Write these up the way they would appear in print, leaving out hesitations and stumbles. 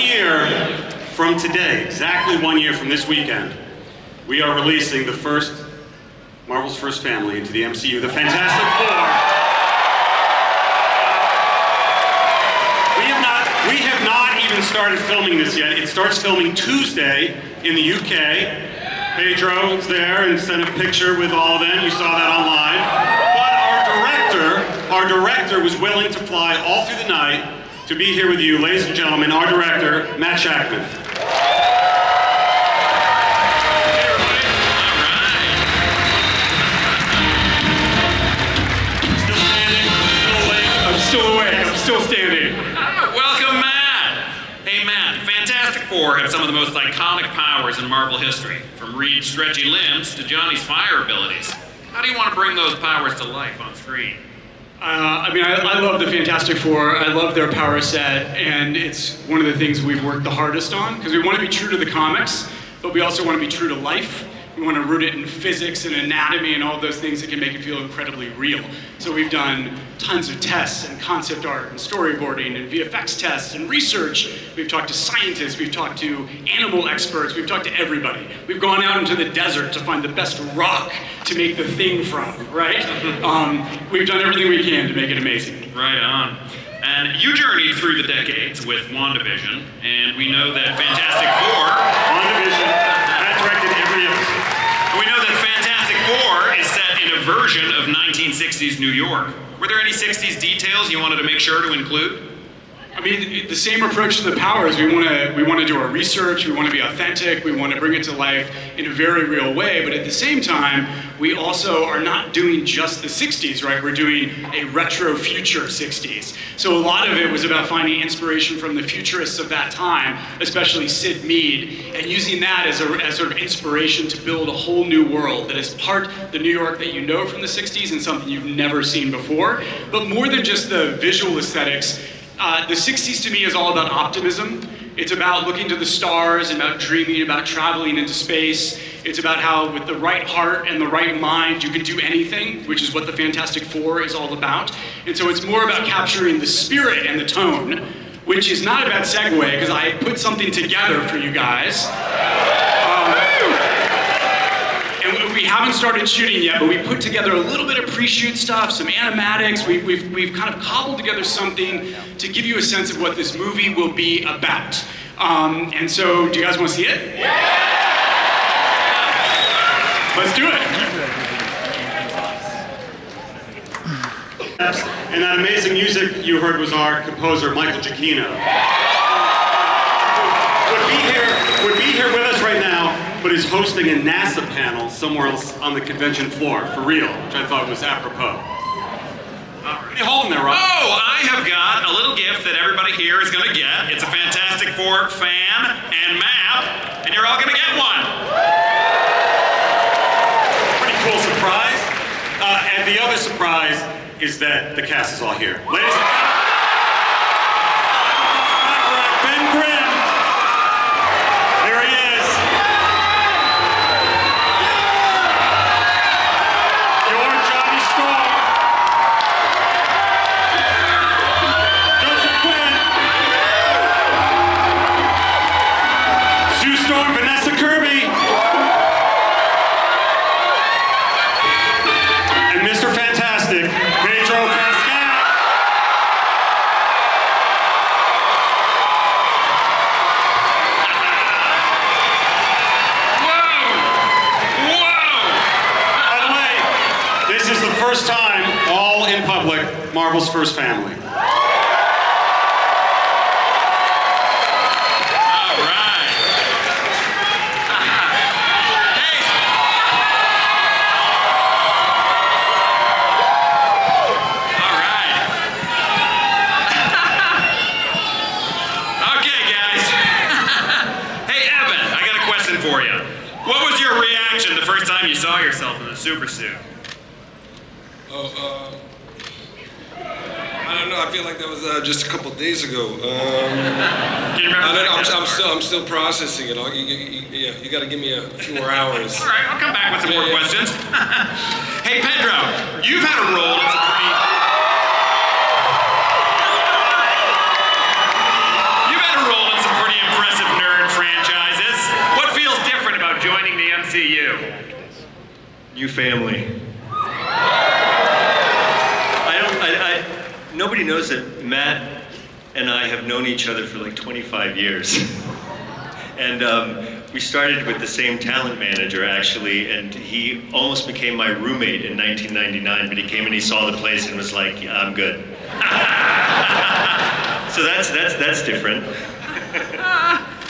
year from today, exactly 1 year from this weekend, we are releasing the first, Marvel's first family into the MCU, the Fantastic Four. We have not even started filming this yet. It starts filming Tuesday in the UK. Pedro is there and sent a picture with all of them. You saw that online. But our director was willing to fly all through the night to be here with you, ladies and gentlemen, our director, Matt Shackman. Still standing? Still awake? I'm still awake. I'm still standing. Welcome, Matt. Hey, Matt, Fantastic Four have some of the most iconic powers in Marvel history, from Reed's stretchy limbs to Johnny's fire abilities. How do you want to bring those powers to life on screen? I love the Fantastic Four. I love their power set, and it's one of the things we've worked the hardest on, because we want to be true to the comics, but we also want to be true to life. We want to root it in physics and anatomy and all those things that can make it feel incredibly real. So we've done tons of tests and concept art and storyboarding and VFX tests and research. We've talked to scientists, we've talked to animal experts, we've talked to everybody. We've gone out into the desert to find the best rock to make the thing from, right? We've done everything we can to make it amazing. Right on. And you journeyed through the decades with WandaVision, and we know that Fantastic Four... WandaVision, Matt directed every episode. We know that Fantastic Four is set in a version of 1960s New York. Were there any 60s details you wanted to make sure to include? I mean, the same approach to the powers. We want to do our research, we want to be authentic, we want to bring it to life in a very real way, but at the same time, we also are not doing just the 60s, right? We're doing a retro future 60s. So a lot of it was about finding inspiration from the futurists of that time, especially Sid Mead, and using that as sort of inspiration to build a whole new world that is part the New York that you know from the 60s and something you've never seen before. But more than just the visual aesthetics, the 60s to me is all about optimism. It's about looking to the stars, about dreaming, about traveling into space. It's about how with the right heart and the right mind you can do anything, which is what the Fantastic Four is all about. And so it's more about capturing the spirit and the tone, which is not a bad segue because I put something together for you guys. And we haven't started shooting yet, but we put together a little bit of pre-shoot stuff, some animatics. We've kind of cobbled together something to give you a sense of what this movie will be about. And so, do you guys want to see it? Yeah! Let's do it. And that amazing music you heard was our composer, Michael Giacchino. Would be here with us right now, but is hosting a NASA panel somewhere else on the convention floor, for real, which I thought was apropos. What are you holding there, Rob? Oh, I have got a little gift that everybody here is going to get. It's a Fantastic Four fan and map, and you're all going to get one. Pretty cool surprise. And the other surprise is that the cast is all here. Ladies and gentlemen, Ben Grimm. Here he is. Your Johnny Storm. Quinn. Sue Storm, Vanessa Kirby. And Mr. Fantastic, Pedro Pascal. By the way, this is the first time, all in public, Marvel's first family. For you. What was your reaction the first time you saw yourself in the super suit? I don't know. I feel like that was just a couple days ago. Can you remember? I'm still processing it. You got to give me a few more hours. All right, I'll come back with some more questions. Hey, Pedro, you've had a role in some pretty New family. Nobody knows that Matt and I have known each other for like 25 years. And we started with the same talent manager, actually, and he almost became my roommate in 1999, but he came and he saw the place and was like, yeah, I'm good. So that's different.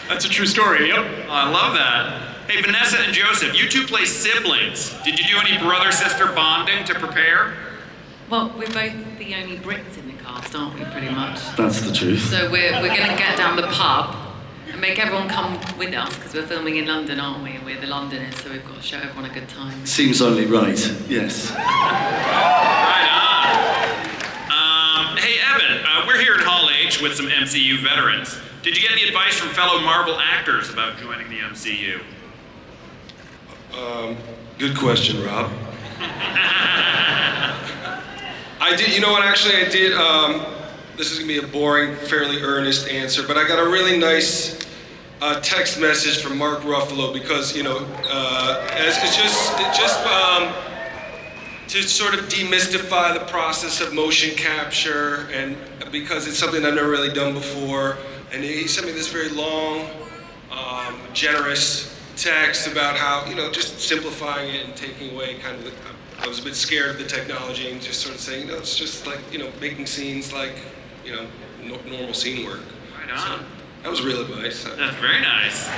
That's a true story, yep. Oh, I love that. Hey, Vanessa and Joseph, you two play siblings. Did you do any brother-sister bonding to prepare? Well, we're both the only Brits in the cast, aren't we, pretty much? That's the truth. So we're going to get down the pub and make everyone come with us, because we're filming in London, aren't we? We're the Londoners, so we've got to show everyone a good time. Seems only right, yes. Right on. Hey, Evan, we're here at Hall H with some MCU veterans. Did you get any advice from fellow Marvel actors about joining the MCU? Good question, Rob. I did, you know what, actually I did, this is gonna be a boring, fairly earnest answer, but I got a really nice text message from Mark Ruffalo because, you know, to sort of demystify the process of motion capture, and because it's something I've never really done before, and he sent me this very long, generous text about how, you know, just simplifying it and taking away kind of I was a bit scared of the technology and just sort of saying, you know, it's just like, you know, making scenes like, you know, normal scene work. Right on. So, that was real advice. That's very nice.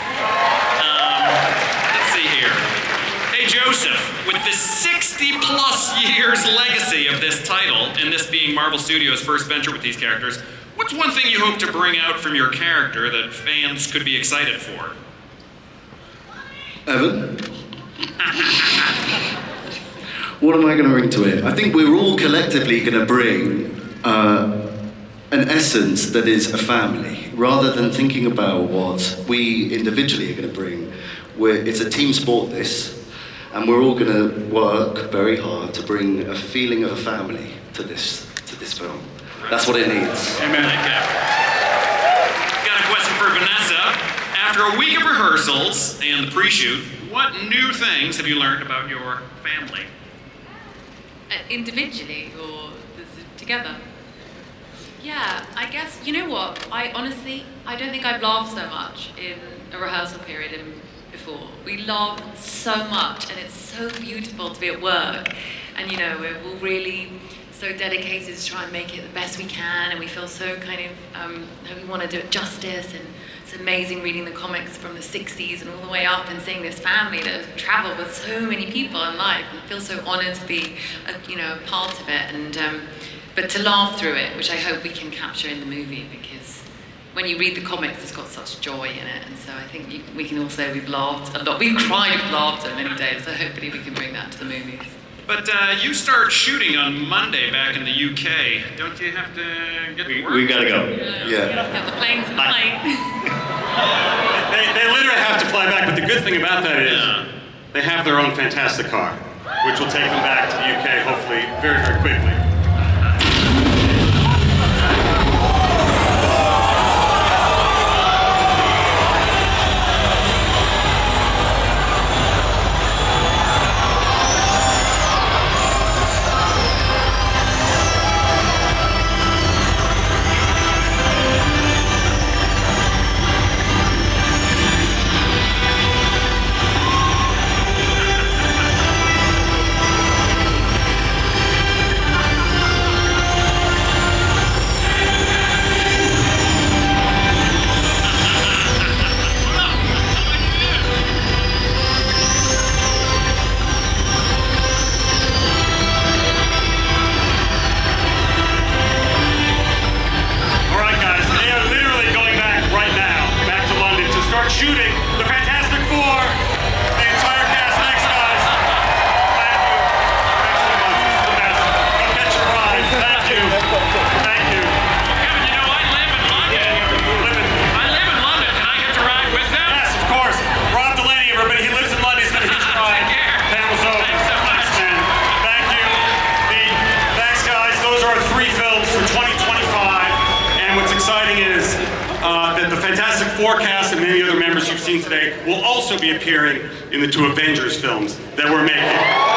Let's see here. Hey, Joseph, with the 60-plus years legacy of this title, and this being Marvel Studios' first venture with these characters, what's one thing you hope to bring out from your character that fans could be excited for? Evan? What am I going to bring to it? I think we're all collectively going to bring an essence that is a family, rather than thinking about what we individually are going to bring. It's a team sport, this, and we're all going to work very hard to bring a feeling of a family to this film. That's what it needs. Amen. Got a question for Vanessa. After a week of rehearsals and the pre-shoot, what new things have you learned about your family? Individually or together? Yeah, I guess, you know what? I don't think I've laughed so much in a rehearsal period before. We laugh so much, and it's so beautiful to be at work. And, you know, we're all really so dedicated to try and make it the best we can, and we feel so kind of, we want to do it justice, and it's amazing reading the comics from the 60s and all the way up and seeing this family that has traveled with so many people in life, and feel so honored to be a part of it, and but to laugh through it, which I hope we can capture in the movie, because when you read the comics, it's got such joy in it, and so I think we can all say we've laughed a lot. We've cried with laughter many days, so hopefully we can bring that to the movies. But you start shooting on Monday back in the UK. Don't you have to get to work? We gotta go. Yeah. Got the plane tonight. They literally have to fly back, but the good thing about that is they have their own Fantasticar, which will take them back to the UK hopefully very, very quickly. Shooting the Fantastic Four. The entire cast. Thanks, guys. Thank you. Thanks so much. This is the best. Go catch your ride. Thank you. Thank you. Kevin, you know, I live in London. I live in London. Can I get to ride with them? Yes, of course. Rob Delaney, everybody. He lives in London. He's going to hitch a ride. Take care. Panel's over. Thanks so much. Thanks, man. Thank you. Thanks, guys. Those are our 3 films for 2025. And what's exciting is that the Fantastic Four cast and many other members you've seen today will also be appearing in the 2 Avengers films that we're making.